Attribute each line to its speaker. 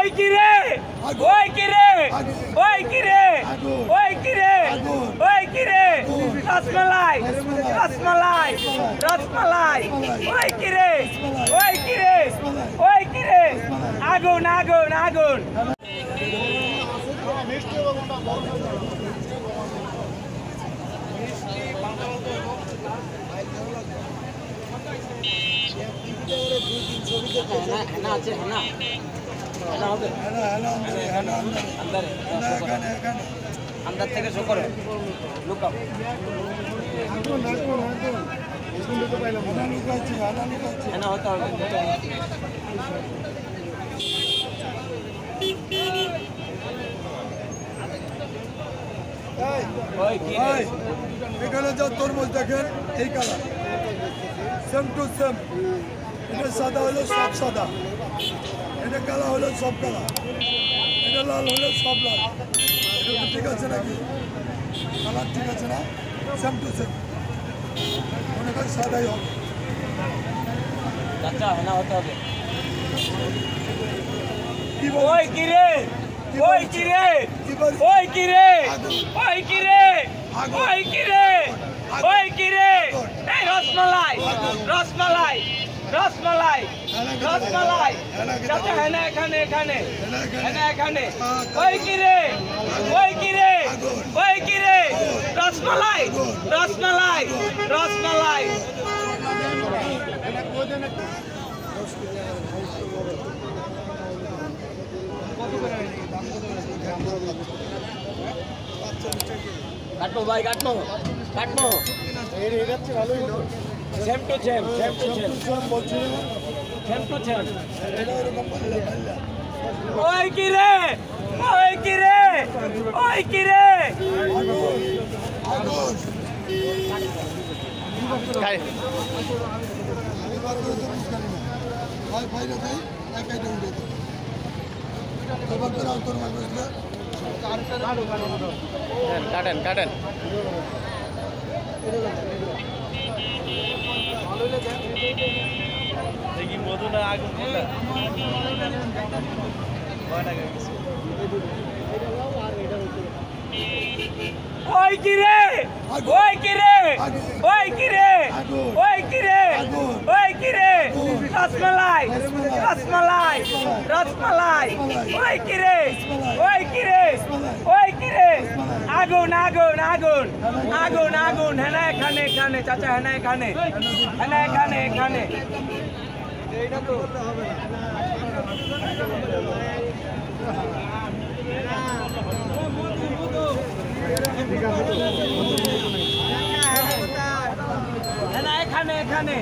Speaker 1: ওই কিরে ওই কিরে ওই কিরে ওই কিরে ওই কিরে রসমালাই রসমালাই রসমালাই ওই কিরে ওই কিরে ওই কিরে আগুন আগুন আগুন अंदर থেকে শো করে লুকাও না হতে হবে
Speaker 2: এখানে যা তরমুজ দেখেন এই কালার সেম টু সেম এটা সাদা হলো সব সাদা এটা কালা হলো সব কালা এটা লাল হলো সব লাল এটা ঠিক আছে নাকি কালার ঠিক আছে না সেম টু সেম মনে করেন সাদাই হবে
Speaker 1: আচ্ছা না হতে হবে ওই কিরে ওই কিরে ওই কিরে ওই কিরে ওই কিরে ওই কিরে এই রসমালাই রসমালাই রসমালাই রসমালাই চাচা হ্যাঁ এখানে এখানে হ্যাঁ এখানে ওই কিরে ওই কিরে ওই কিরে রসমালাই রসমালাই রসমালাই কাটবো ভাই কাটবো কাটবো same to same same to same same to same ওই কিরে ওই কিরে ওই কিরে কাটেন কাটেন দেখি মধু না আগুন ওই কিরে ওই কিরে ওই কিরে ওই কিরে ওই কিরে রসমালাই রসমালাই রসমালাই ওই কিরে ওই কিরে ওই কিরে আগুন আগুন আগুন আগুন আগুন হ্যাঁ এখানে এখানে চাচা হ্যাঁ এখানে হ্যাঁ এখানে এখানে এইটা তো হবে না এখানে এখানে